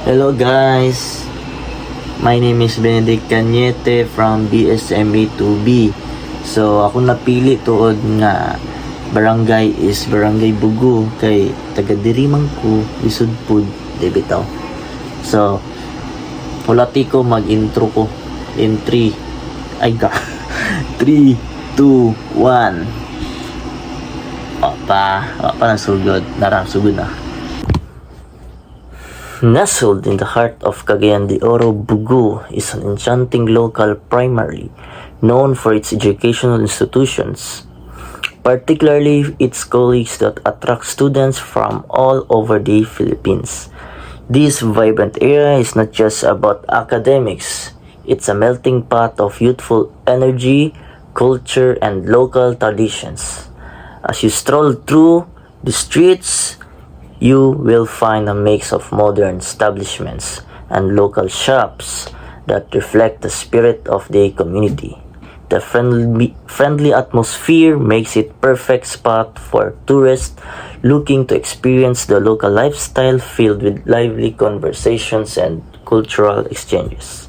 Hello guys, my name is Benedict Cañete from BSMA 2B. So ako napili tuod nga barangay is Barangay Bugo kay taga diri man ko lisod pud di bitaw. So hulati ko mag-intro ko in 3 ay ka 3 2 1. Apa nasugod, sugod na. Nestled in the heart of Cagayan de Oro, Bugo is an enchanting local primarily known for its educational institutions, particularly its colleges that attract students from all over the Philippines. This vibrant area is not just about academics, it's a melting pot of youthful energy, culture, and local traditions. As you stroll through the streets, you will find a mix of modern establishments and local shops that reflect the spirit of the community. The friendly atmosphere makes it perfect spot for tourists looking to experience the local lifestyle filled with lively conversations and cultural exchanges.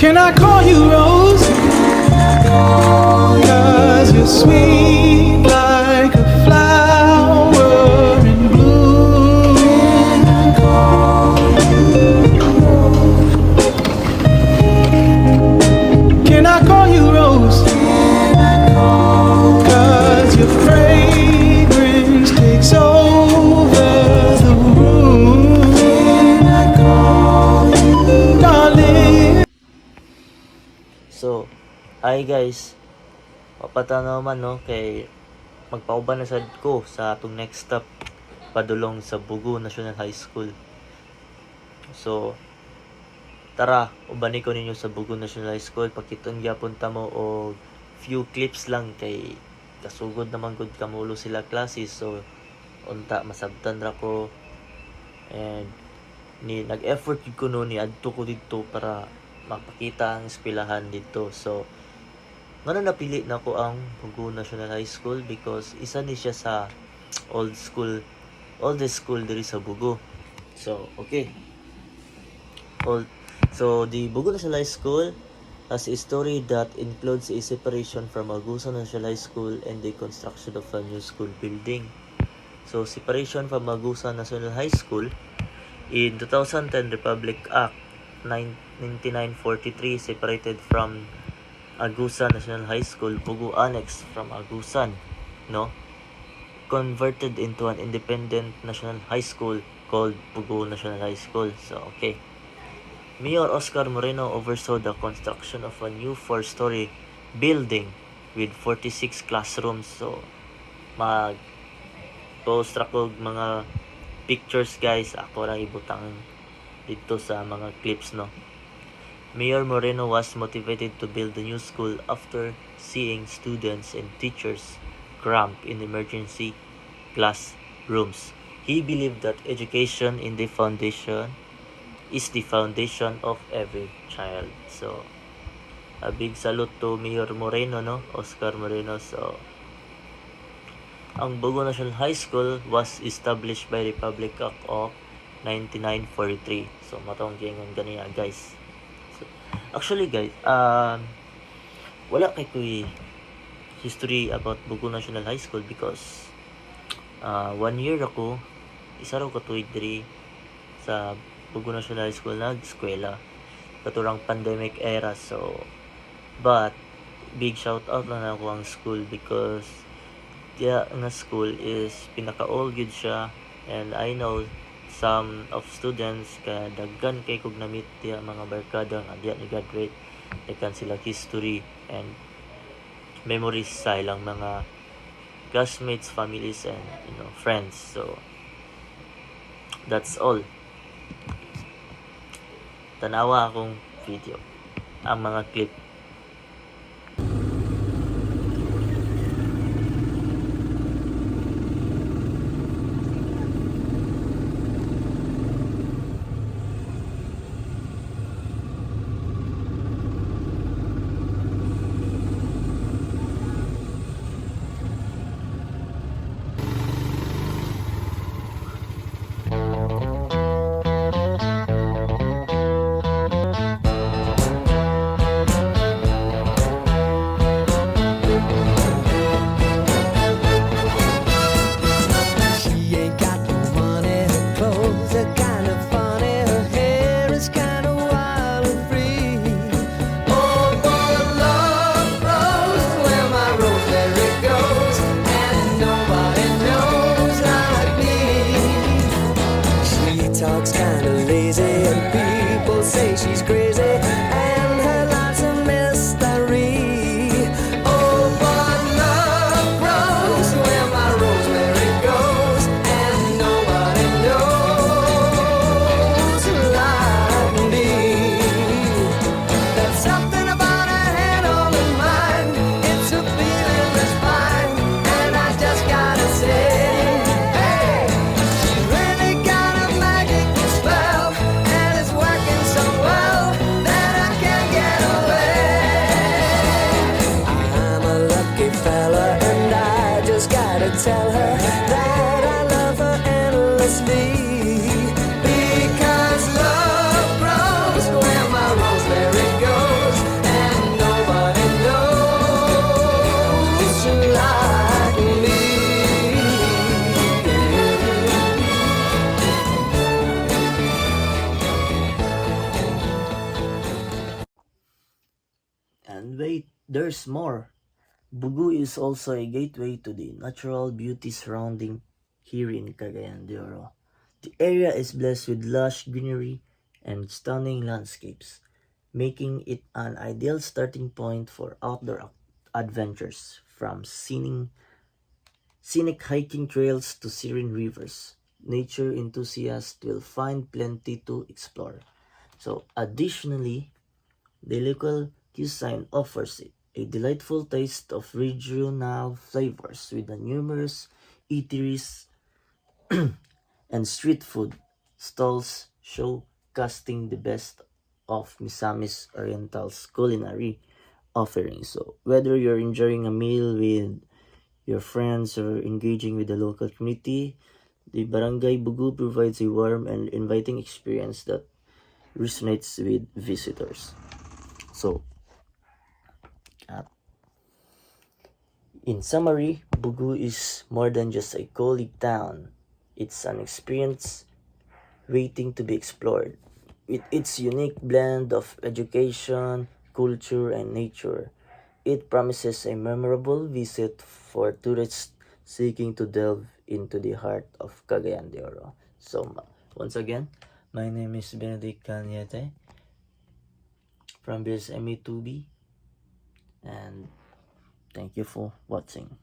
Can I call you Rose? 'Cause you're sweet like a flower in bloom. Can I call you Rose? 'Cause your fragrance takes over the room. Darling. So, hi guys. Papatanaw man no kay magpauban na sad ko sa atong next stop padulong sa Bugo National High School. So, tara, ubani ko ninyo sa Bugo National High School. Pakiton gyapon ta mo og few clips lang kay kasugod naman gud kamulo sila klase. So, unta masabtan ra ko and nag-effort gid ko no ni adto ko dito para mapakita ang eskwelahan dito. So, ngano napili na ko ang Bugo National High School because isa ni siya sa oldest school diri sa Bugo. So, okay. So, the Bugo National High School has a story that includes a separation from Agusan National High School and the construction of a new school building. So, separation from Agusan National High School in 2010 Republic Act 9943 separated from Agusan National High School, Bugo Annex from Agusan, no? Converted into an independent national high school called Bugo National High School. So, okay. Mayor Oscar Moreno oversaw the construction of a new 4-story building with 46 classrooms. So, post ra ko mga pictures guys. Ako ra ibutang dito sa mga clips, no? Mayor Moreno was motivated to build the new school after seeing students and teachers cramped in emergency classrooms. He believed that education is the foundation of every child. So, a big salute to Mayor Moreno, no? Oscar Moreno. So, ang Bugo National High School was established by Republic Act of 9943. So, matong gingon ganiya, guys. So, actually, guys, wala kay kuy history about Bugo National High School because 1 year ako, isa raw katuig diri sa Bugo National High School nag-eskwela katurang pandemic era. So, but, big shout out lang ako ang school because nga school is pinaka-old gid siya and I know some of students kaya daghan kay kog na-meet diya mga barkada nga diya ni graduate daghan sila history and memories sa ilang mga classmates, families and friends. So that's all. Tanawa akong video ang mga clip. tell her that I love her endlessly. Because love grows where my rosemary goes, and nobody knows like me. And wait, there's more. Bugu is also a gateway to the natural beauty surrounding here in Cagayan de Oro. The area is blessed with lush greenery and stunning landscapes, making it an ideal starting point for outdoor adventures, from scenic hiking trails to serene rivers. Nature enthusiasts will find plenty to explore. So, additionally, the local cuisine offers a delightful taste of regional flavors with the numerous eateries and street food stalls showcasing the best of Misamis Oriental's culinary offerings. So, whether you're enjoying a meal with your friends or engaging with the local community, the Barangay Bugu provides a warm and inviting experience that resonates with visitors. So, in summary, Bugu is more than just a colleague town. It's an experience waiting to be explored. With its unique blend of education, culture, and nature, it promises a memorable visit for tourists seeking to delve into the heart of Cagayan de Oro. So, once again, my name is Benedict Cañete from BSME2B, and thank you for watching.